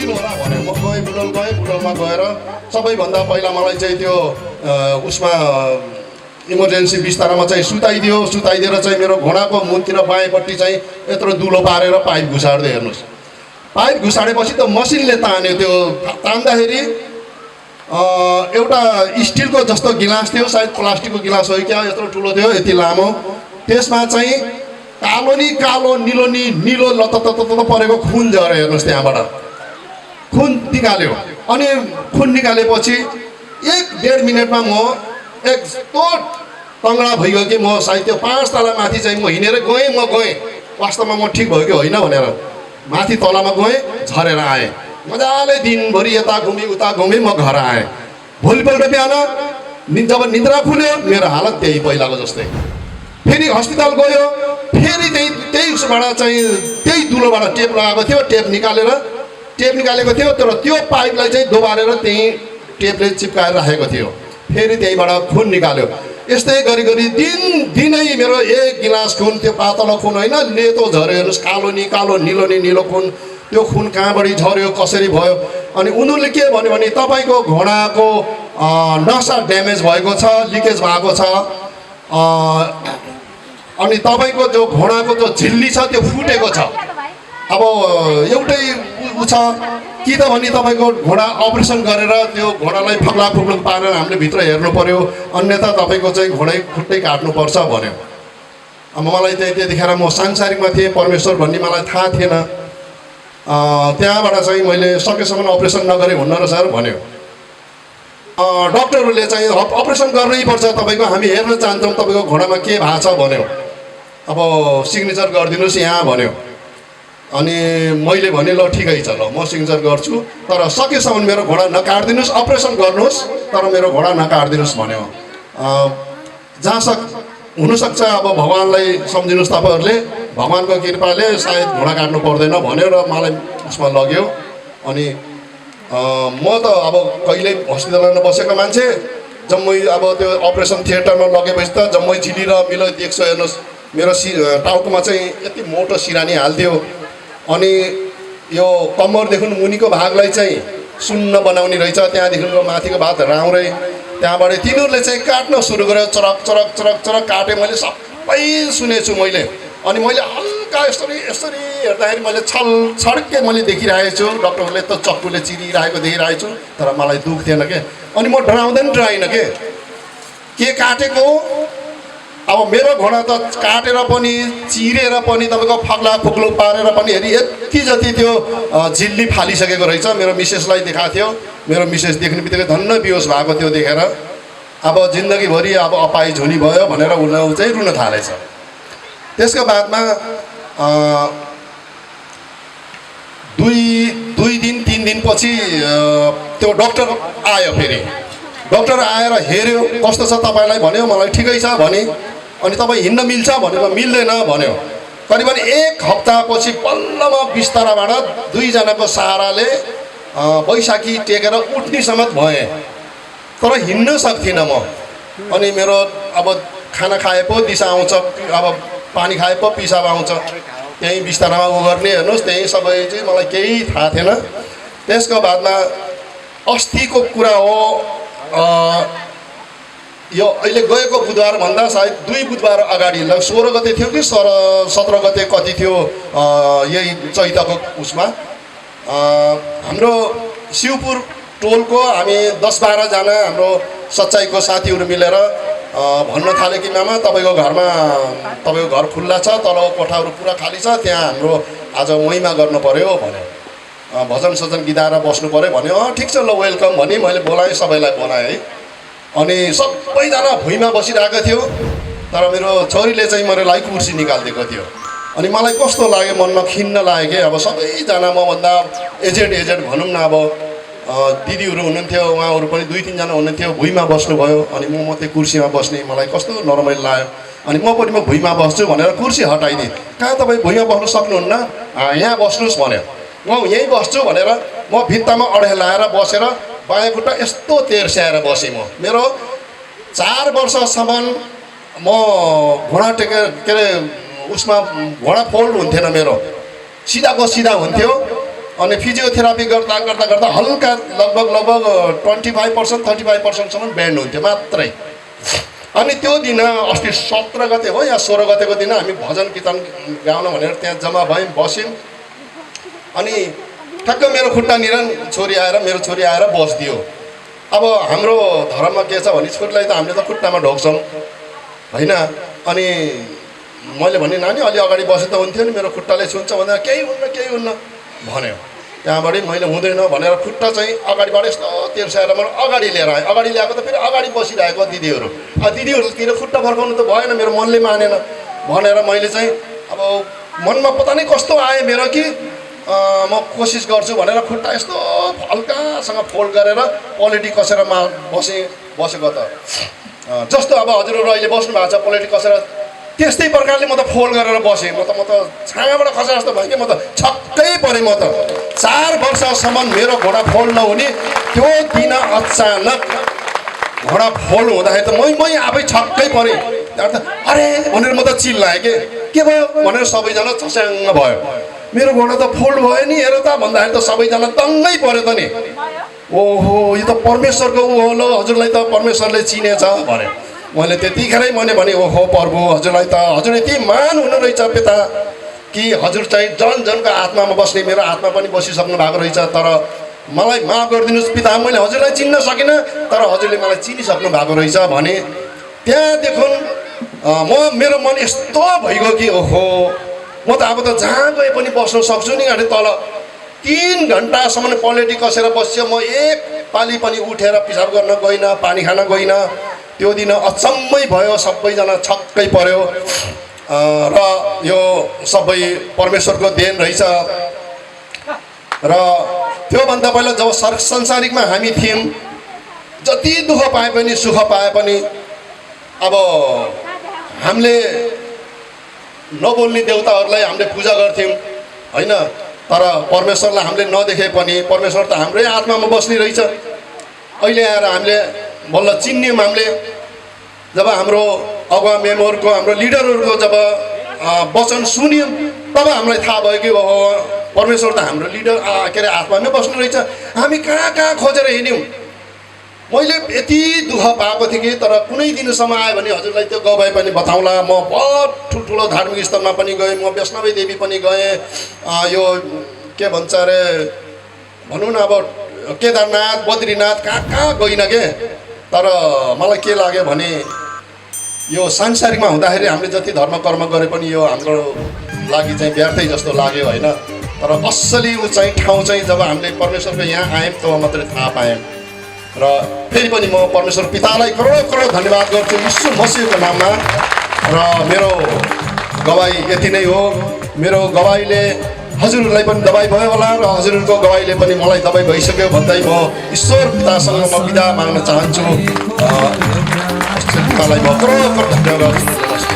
बसिनु होला भने म गएँ बुटोलमा गएर सबैभन्दा पहिला मलाई चाहिँ त्यो उसमा इमर्जेन्सी बिस्तारामा चाहिँ सुताइदिएर चाहिँ मेरो घोडाको मुनतिर बायाँपट्टि चाहिँ यत्रो दुलो पारेर पाइप घुसाड्दै हेर्नुहोस्। पाइप घुसाडेपछि त मसिनले तान्यो। त्यो तान्दाखेरि एउटा स्टिलको जस्तो गिलास थियो, सायद प्लास्टिकको गिलास हो क्या, यत्रो ठुलो थियो, यति लामो। त्यसमा चाहिँ कालो निलो लततत परेको खुन झऱ्यो हेर्नुहोस्। त्यहाँबाट खुन निकाल्यो। अनि खुन निकालेपछि 1-1.5 मिनटमा म यस्तो तङ्गडा भइगयो कि म सायद त्यो 5 तला माथि चाहिँ म हिँडेर गएँ। वास्तवमा म ठिक भयो कि होइन भनेर माथि तलामा गएँ, झरेर आएँ। मजाले दिनभरि यता घुमी उता घुमी म घर आएँ। भोलिपल्ट बिहान जब निद्रा खुल्यो मेरो हालत त्यही पहिलाको जस्तै। फेरि हस्पिटल गयो, फेरि त्यही उसबाट चाहिँ त्यही दुलोबाट टेप लगाएको थियो। टेप निकालेको थियो, तर त्यो पाइपलाई चाहिँ दोबारेर त्यही टेपले चिप्काएर राखेको थियो। फेरि त्यहीबाट खुन निकाल्यो। यस्तै गरी दिनै मेरो 1 गिलास खुन, त्यो पातलो खुन होइन, लेतो झऱ्यो हेर्नुहोस्। कालो निलो खुन। त्यो खुन कहाँबाट झऱ्यो, कसरी भयो? अनि उनीहरूले के भन्यो भने तपाईँको घोडाको नसा ड्यामेज भएको छ, लिकेज भएको छ। अनि तपाईँको जो घोडाको जो झिल्ली छ त्यो फुटेको छ। अब एउटै उ छ कि त भने तपाईँको घोडा अपरेसन गरेर त्यो घोडालाई फग्लाफुग्लुक पारेर हामीले भित्र हेर्नु पर्यो, अन्यथा तपाईँको चाहिँ घोडै खुट्टै काट्नुपर्छ भन्यो। अब मलाई चाहिँ त्यतिखेर म सांसारिकमा थिएँ, परमेश्वर भन्ने मलाई थाहा थिएन। त्यहाँबाट चाहिँ मैले सकेसम्म अपरेसन नगरे हुन्न र सर भन्यो। डक्टरहरूले चाहिँ अपरेसन गर्नै पर्छ तपाईँको, हामी हेर्न चाहन्छौँ तपाईँको घोडामा के भएको छ भन्यो। अब सिग्नेचर गरिदिनुहोस् यहाँ भन्यो। अनि मैले भने ल ठिकै छ, ल म सिग्नेचर गर्छु, तर सकेसम्म मेरो घोडा नकाट्दिनुहोस्, अपरेसन गर्नुहोस् तर मेरो घोडा नकाट्दिनुहोस् भन्यो। हुनसक्छ अब भगवान्लाई सम्झिनुहोस् तपाईँहरूले, भगवान्को कृपाले सायद घोडा काट्नु पर्दैन भन्यो र मलाई उसमा लग्यो। अनि म त अब कहिल्यै हस्पिटलमा बसेको मान्छे, जम्मै अब त्यो अपरेसन थिएटरमा लगेपछि त जम्मै झिलिर मिलो देख्छ हेर्नुहोस्। मेरो टाउकोमा चाहिँ यति मोटो सिरानी हाल्थ्यो। अनि यो कम्मरदेखि मुनिको भागलाई चाहिँ सुन्न बनाउने रहेछ, त्यहाँदेखिको माथिको भाग राम्रै। त्यहाँबाट तिनीहरूले चाहिँ काट्न सुरु गर्यो, चरक काटेँ। मैले सबै सुनेछु मैले। अनि मैले हल्का यसरी हेर्दाखेरि मैले छड्के मैले देखिरहेको छु। डक्टरहरूले त चक्कुले चिरिरहेको देखिरहेको छु, तर मलाई दुख थिएन के। अनि म डराइनँ के काटेको। अब मेरो घोडा त काटेर पनि चिरेर पनि तपाईँको फग्ला फुग्लो पारेर पनि यति जति त्यो झिल्ली फालिसकेको रहेछ। मेरो मिसेसलाई देखाएको थियो। मेरो मिसेस देख्ने बित्तिकै धन्न बिहोस भएको थियो देखेर। अब जिन्दगीभरि अब अपाई झुनी भयो भनेर ऊ चाहिँ रुन थालेछ। त्यसको बादमा 2-3 दिनपछि त्यो डक्टर आयो। फेरि डक्टर आएर हेऱ्यो, कस्तो छ तपाईँलाई भन्यो। मलाई ठिकै छ भने। अनि तपाईँ हिँड्न मिल्छ भनेर मिल्दैन भन्यो। करिबन 1 हप्तापछि बल्लमा बिस्ताराबाट 2 जनाको सहाराले बैशाखी टेकेर उठ्ने समेत भएँ, तर हिँड्न सक्थिनँ म। अनि मेरो अब खाना खाए पो दिशा आउँछ, अब पानी खाए पो पिसाब आउँछ, त्यहीँ बिस्तारामा उ गर्ने हेर्नुहोस्। त्यहीँ सबै चाहिँ मलाई केही थाहा थिएन। त्यसको बादमा अस्तिको कुरा हो, यो अहिले गएको बुधबार भन्दा सायद 2 बुधबार अगाडि 16 गते थियो कि 17 गते कति थियो, यही चैतको उसमा हाम्रो शिवपुर टोलको हामी 10-12 जना हाम्रो सच्चाइको साथीहरू मिलेर भन्न थाले कि मामा तपाईँको घर खुल्ला छ, तलको कोठाहरू पुरा खाली छ, त्यहाँ हाम्रो आज महिमा गर्नु पर्यो भन्यो। भजन सजन गिदाएर बस्नु पर्यो भन्यो। ठिक छ ल वेलकम भने मैले बोलाएँ, सबैलाई बोलाएँ है। अनि सबैजना भुइँमा बसिरहेको थियो, तर मेरो छोरीले चाहिँ मलाई कुर्सी निकालिदिएको थियो। अनि मलाई कस्तो लाग्यो, मनमा खिन्न लाग्यो कि अब सबैजना मभन्दा एजेड भनौँ न, अब दिदीहरू हुनुहुन्थ्यो, उहाँहरू पनि 2-3 जना हुनुहुन्थ्यो, भुइँमा बस्नुभयो। अनि म मात्रै कुर्सीमा बस्ने, मलाई कस्तो नरमाइलो लाग्यो। अनि म पनि भुइँमा बस्छु भनेर कुर्सी हटाइदिएँ। कहाँ तपाईँ भुइँमा बस्नु सक्नुहुन्न, यहाँ बस्नुहोस् भन्यो। म यहीँ बस्छु भनेर म भित्तामा अडेल लाएर बसेर बायाँ खुट्टा यस्तो तेर्स्याएर बसेँ। मेरो 4 वर्षसम्म म घोडा टेकेर के अरे उसमा घोडा फोल्ड हुन्थेन, मेरो सिधाको सिधा हुन्थ्यो। अनि फिजियोथेरापी गर्दा गर्दा गर्दा हल्का लगभग 25% 35%सम्म ब्यान्ड हुन्थ्यो मात्रै। अनि त्यो दिन अस्ति 17 गते हो या 16 गतेको दिन हामी भजन कीर्तन गाउन भनेर त्यहाँ जम्मा भयौँ, बस्यौँ। अनि ठ्याक्क मेरो खुट्टानिर छोरी आएर बसिदियो। अब हाम्रो धर्ममा के छ भने छोरीलाई त हामीले त खुट्टामा ढोक्छौँ होइन। अनि मैले भने नानी अलि अगाडि बसे त हुन्थ्यो नि, मेरो खुट्टाले छुन्छ भन्दा केही हुन्न भन्यो। त्यहाँबाट मैले हुँदैन भनेर खुट्टा चाहिँ अगाडिबाट यस्तो तेर्साएर मैले अगाडि लिएर आएँ। अगाडि ल्याएको त फेरि अगाडि बसिरहेको दिदीहरू। दिदीहरूतिर खुट्टा फर्काउनु त भएन, मेरो मनले मानेन भनेर मैले चाहिँ अब मनमा पता नै कस्तो आयो मेरो कि म कोसिस गर्छु भनेर खुट्टा यस्तो हल्कासँग फोल्ड गरेर पलेटी कसेर बसेको त जस्तो अब हजुरहरू अहिले बस्नु भएको छ पलेटी कसेर त्यस्तै प्रकारले म त फोल्ड गरेर बसेँ। म त छाँगाबाट खसे जस्तो भयो कि म त छक्कै परेँ। म त 4 वर्षसम्म मेरो घोडा फोल्ड नहुने, त्यो दिन अचानक घोडा फोल्ड हुँदाखेरि त मै आफै छक्कै परेँ। अरे भनेर म त चिल्लाएँ के भयो भनेर सबैजना छस्याङ्ग भयो। मेरो घोडा त फोल्ड भयो नि हेर त भन्दाखेरि त सबैजना दङ्गै पऱ्यो त नि। ओहो यो त परमेश्वरको ऊ हो, ल हजुरलाई त परमेश्वरले चिनेछ भने। मैले त्यतिखेरै भने ओहो प्रभु हजुरलाई त हजुर यति मान हुनु रहेछ पिता कि हजुर चाहिँ जनको आत्मामा बस्ने मेरो आत्मा पनि बसिसक्नु भएको रहेछ। तर मलाई माफ गरिदिनुहोस् पिता, मैले हजुरलाई चिन्न सकिनँ तर हजुरले मलाई चिनिसक्नु भएको रहेछ भने। त्यहाँदेखि मेरो मन यस्तो भइगयो कि ओहो म त अब त जहाँ गए पनि बस्न सक्छु नि। अनि तल 3 घन्टासम्म पलेटी कसेर बस्यो। म एक पाली पनि उठेर पिसाब गर्न गइनँ, पानी खान गइनँ। त्यो दिन अचम्मै भयो, सबैजना छक्कै पर्यो। र यो सबै परमेश्वरको देन रहेछ। र त्योभन्दा पहिला जब संसारिकमा हामी थियौँ, जति दुःख पाए पनि सुख पाए पनि अब हामीले नबोल्ने देवताहरूलाई हामीले पूजा गर्थ्यौँ होइन। तर परमेश्वरलाई हामीले नदेखे पनि परमेश्वर त हाम्रै आत्मामा बस्ने रहेछ। अहिले आएर हामीले बल्ल चिन्यौँ। हामीले जब हाम्रो अगुवा मेम्बरको हाम्रो लिडरहरूको जब वचन सुन्यौँ तब हामीलाई थाहा भयो कि ओहो परमेश्वर त हाम्रो लिडर के अरे आत्मामै बस्नु रहेछ। हामी कहाँ खोजेर हिँड्यौँ। मैले यति दुःख पाएको थिएँ कि तर कुनै दिनसम्म आयो भने हजुरलाई त्यो गवाई पनि बताउँला। म बहुत ठुल्ठुलो धार्मिक स्थलमा पनि गएँ, म वैष्णवी देवी पनि गएँ, यो के भन्छ अरे भनौँ न अब केदारनाथ बद्रीनाथ कहाँ गइनँ के। तर मलाई के लाग्यो भने यो सांसारिकमा हुँदाखेरि हामीले जति धर्म कर्म गरे पनि यो हाम्रो लागि चाहिँ व्यर्थै जस्तो लाग्यो होइन। तर असली ऊ चाहिँ ठाउँ चाहिँ जब हामीले परमेश्वरको यहाँ आयौँ तब मात्रै थाहा पायौँ। र फेरि पनि म परमेश्वर पितालाई करोड धन्यवाद गर्छु यीशु मसीहको नाममा। र मेरो गवाई यति नै हो। मेरो गवाईले हजुरहरूलाई पनि दबाई भयो होला र हजुरहरूको गवाईले पनि मलाई दबाई भइसक्यो भन्दै म ईश्वर पितासँग म बिदा माग्न चाहन्छु। ईश्वर पितालाई म करोड धन्यवाद गर्छु।